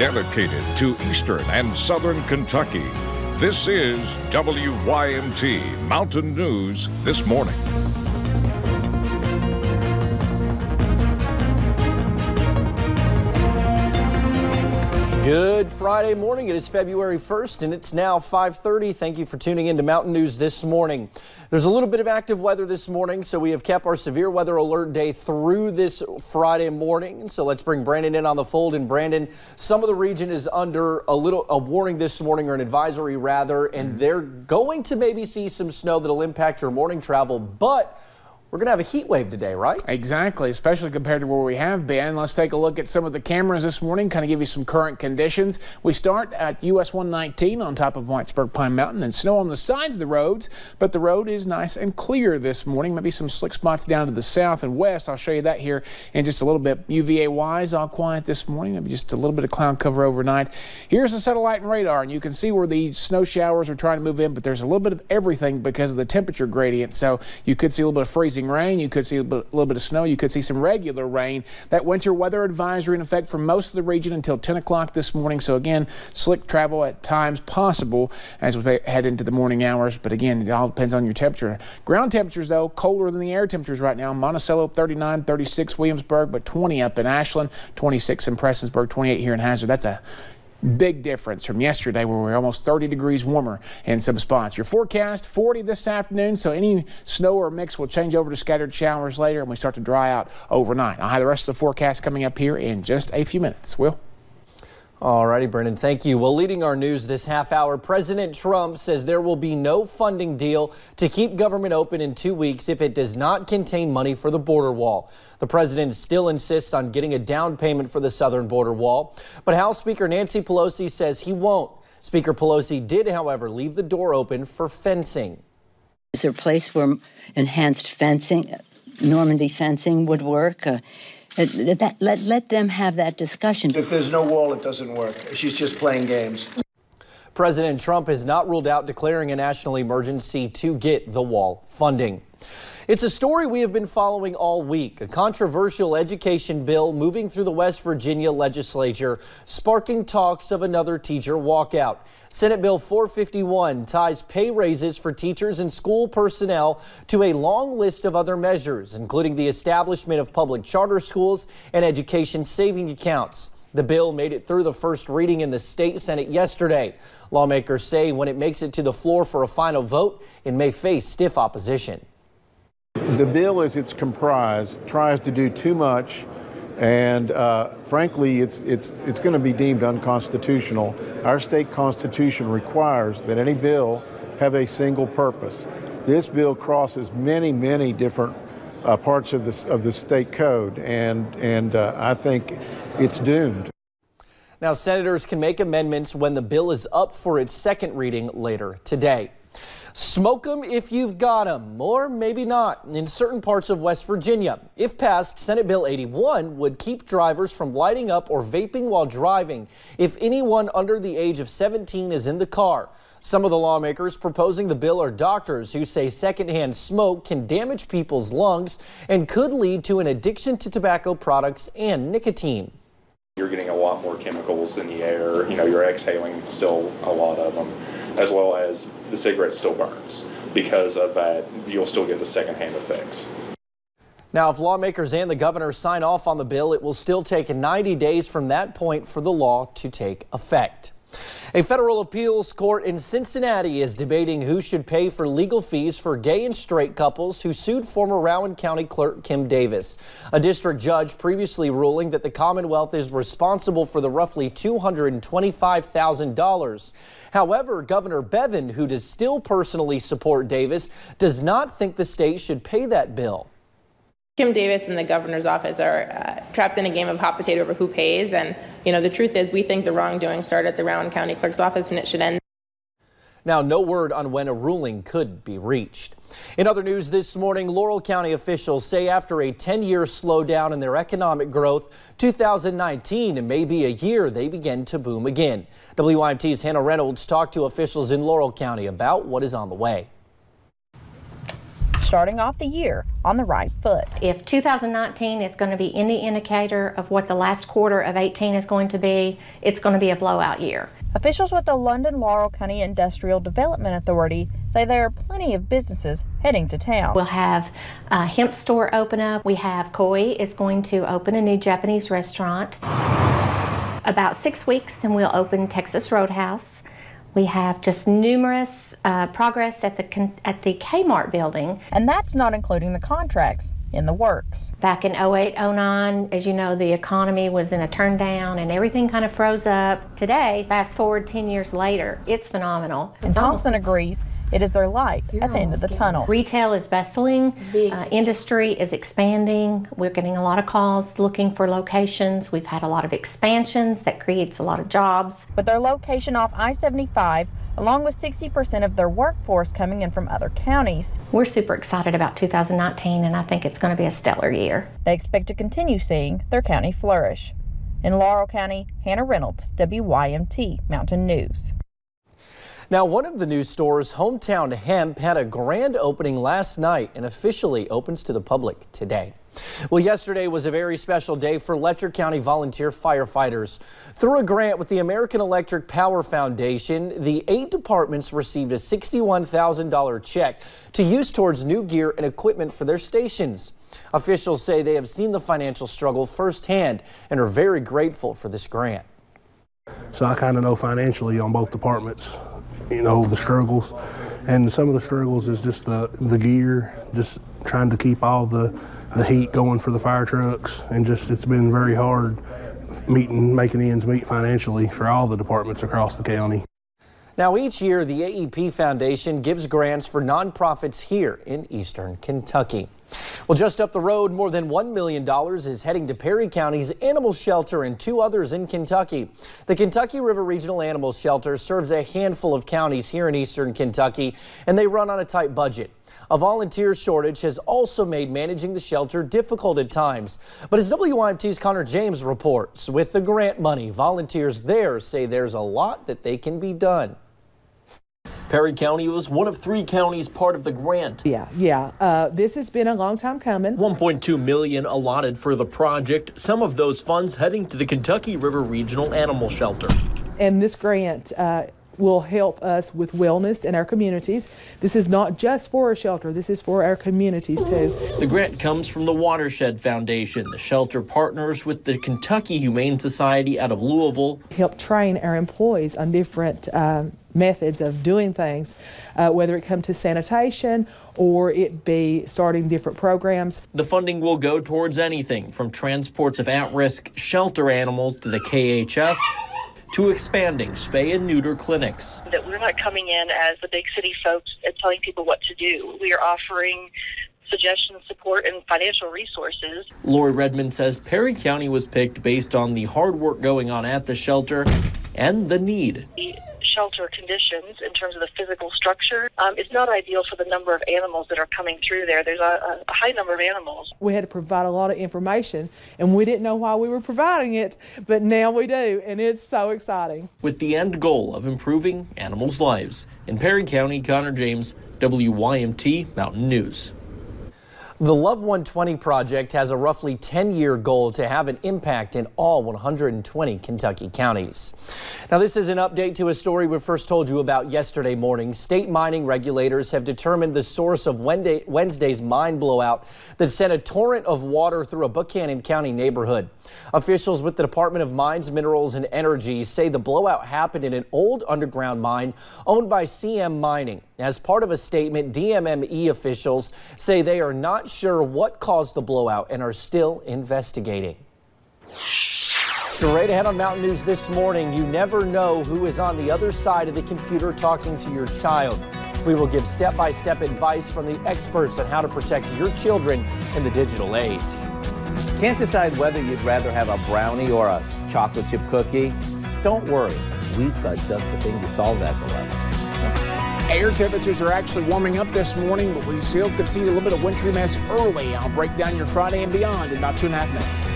dedicated to Eastern and Southern Kentucky. This is WYMT Mountain News This Morning. Good Friday morning. It is February 1st and it's now 5:30. Thank you for tuning in to Mountain News This Morning. There's a little bit of active weather this morning, so we have kept our severe weather alert day through this Friday morning. So let's bring Brandon in on the fold. And Brandon, some of the region is under a warning this morning, or an advisory rather, and they're going to maybe see some snow that'll impact your morning travel, but we're going to have a heat wave today, right? Exactly, especially compared to where we have been. Let's take a look at some of the cameras this morning, kind of give you some current conditions. We start at US 119 on top of Whitesburg Pine Mountain, and snow on the sides of the roads, but the road is nice and clear this morning. Maybe some slick spots down to the south and west. I'll show you that here in just a little bit. UVA-wise, all quiet this morning. Maybe just a little bit of cloud cover overnight. Here's the satellite and radar, and you can see where the snow showers are trying to move in, but there's a little bit of everything because of the temperature gradient. So you could see a little bit of freezing rain, you could see a little bit of snow, you could see some regular rain. That winter weather advisory in effect for most of the region until 10 o'clock this morning. So again, slick travel at times possible as we head into the morning hours. But again, it all depends on your temperature. Ground temperatures, though, colder than the air temperatures right now. Monticello 39, 36 Williamsburg, but 20 up in Ashland, 26 in Prestonsburg, 28 here in Hazard. That's a big difference from yesterday where we were almost 30 degrees warmer in some spots. Your forecast 40 this afternoon, so any snow or mix will change over to scattered showers later and we start to dry out overnight. I'll have the rest of the forecast coming up here in just a few minutes. Will? All righty, Brendan, thank you. Well, leading our news this half hour, President Trump says there will be no funding deal to keep government open in 2 weeks if it does not contain money for the border wall. The president still insists on getting a down payment for the southern border wall, but House Speaker Nancy Pelosi says he won't. Speaker Pelosi did, however, leave the door open for fencing. Is there a place where enhanced fencing, Normandy fencing would work? Let them have that discussion. If there's no wall, it doesn't work. She's just playing games. President Trump has not ruled out declaring a national emergency to get the wall funding. It's a story we have been following all week. A controversial education bill moving through the West Virginia legislature, sparking talks of another teacher walkout. Senate Bill 451 ties pay raises for teachers and school personnel to a long list of other measures, including the establishment of public charter schools and education saving accounts. The bill made it through the first reading in the state Senate yesterday. Lawmakers say when it makes it to the floor for a final vote, it may face stiff opposition. The bill, as it's comprised, tries to do too much, and frankly, it's going to be deemed unconstitutional. Our state constitution requires that any bill have a single purpose. This bill crosses many different parts of the state code, and I think it's doomed. Now, senators can make amendments when the bill is up for its second reading later today. Smoke 'em if you've got 'em, or maybe not, in certain parts of West Virginia. If passed, Senate Bill 81 would keep drivers from lighting up or vaping while driving if anyone under the age of 17 is in the car. Some of the lawmakers proposing the bill are doctors who say secondhand smoke can damage people's lungs and could lead to an addiction to tobacco products and nicotine. You're getting a lot more chemicals in the air. You know, you're exhaling still a lot of them, as well as the cigarette still burns. Because of that, you'll still get the secondhand effects. Now, if lawmakers and the governor sign off on the bill, it will still take 90 days from that point for the law to take effect. A federal appeals court in Cincinnati is debating who should pay for legal fees for gay and straight couples who sued former Rowan County Clerk Kim Davis. A district judge previously ruling that the Commonwealth is responsible for the roughly $225,000. However, Governor Bevin, who does still personally support Davis, does not think the state should pay that bill. Kim Davis and the governor's office are trapped in a game of hot potato over who pays. And, you know, the truth is we think the wrongdoing started at the Rowan County Clerk's office and it should end. Now, no word on when a ruling could be reached. In other news this morning, Laurel County officials say after a 10-year slowdown in their economic growth, 2019 may be a year they begin to boom again. WYMT's Hannah Reynolds talked to officials in Laurel County about what is on the way. starting off the year on the right foot. If 2019 is going to be any indicator of what the last quarter of 18 is going to be, it's going to be a blowout year. Officials with the London Laurel County Industrial Development Authority say there are plenty of businesses heading to town. We'll have a hemp store open up. We have Koi is going to open a new Japanese restaurant. About 6 weeks and we'll open Texas Roadhouse. We have just numerous progress at the Kmart building. And that's not including the contracts in the works. Back in 08, 09, as you know, the economy was in a turn down and everything kind of froze up. Today, fast forward 10 years later, it's phenomenal. And Thompson agrees it is their light at the end of the tunnel. Retail is bustling, industry is expanding. We're getting a lot of calls looking for locations. We've had a lot of expansions that creates a lot of jobs. With their location off I-75, along with 60% of their workforce coming in from other counties. We're super excited about 2019 and I think it's going to be a stellar year. They expect to continue seeing their county flourish. In Laurel County, Hannah Reynolds, WYMT Mountain News. Now, one of the news stores, Hometown Hemp, had a grand opening last night and officially opens to the public today. Well, yesterday was a very special day for Letcher County volunteer firefighters. Through a grant with the American Electric Power Foundation, the 8 departments received a $61,000 check to use towards new gear and equipment for their stations. Officials say they have seen the financial struggle firsthand and are very grateful for this grant. So I kind of know financially on both departments, you know, the struggles, and some of the struggles is just the gear, just trying to keep all the heat going for the fire trucks, and just it's been very hard making ends meet financially for all the departments across the county. Now, each year, the AEP Foundation gives grants for nonprofits here in eastern Kentucky. Well, just up the road, more than $1 million is heading to Perry County's animal shelter and 2 others in Kentucky. The Kentucky River Regional Animal Shelter serves a handful of counties here in eastern Kentucky, and they run on a tight budget. A volunteer shortage has also made managing the shelter difficult at times. But as WYMT's Connor James reports, with the grant money, volunteers there say there's a lot that they can be done. Perry County was one of 3 counties part of the grant. This has been a long time coming. $1.2 million allotted for the project, some of those funds heading to the Kentucky River Regional Animal Shelter. And this grant will help us with wellness in our communities. This is not just for a shelter, this is for our communities too. The grant comes from the Watershed Foundation. The shelter partners with the Kentucky Humane Society out of Louisville. Help train our employees on different methods of doing things, whether it come to sanitation or it be starting different programs. The funding will go towards anything from transports of at-risk shelter animals to the KHS to expanding spay and neuter clinics. That we're not coming in as the big city folks and telling people what to do. We are offering suggestions, support, and financial resources. Lori Redmond says Perry County was picked based on the hard work going on at the shelter and the need. The shelter conditions in terms of the physical structure is not ideal for the number of animals that are coming through there. There's a high number of animals. We had to provide a lot of information, and we didn't know why we were providing it, but now we do, and it's so exciting. With the end goal of improving animals' lives. In Perry County, Connor James, WYMT Mountain News. The Love 120 project has a roughly 10-year goal to have an impact in all 120 Kentucky counties. Now, this is an update to a story we first told you about yesterday morning. State mining regulators have determined the source of Wednesday's mine blowout that sent a torrent of water through a Buchanan County neighborhood. Officials with the Department of Mines, Minerals, and Energy say the blowout happened in an old underground mine owned by CM Mining. As part of a statement, DMME officials say they are not sure what caused the blowout and are still investigating. Straight ahead on Mountain News this morning, you never know who is on the other side of the computer talking to your child. We will give step-by-step advice from the experts on how to protect your children in the digital age. Can't decide whether you'd rather have a brownie or a chocolate chip cookie? Don't worry, we've got just the thing to solve that dilemma. Air temperatures are actually warming up this morning, but we still could see a little bit of wintry mess early. I'll break down your Friday and beyond in about 2.5 minutes.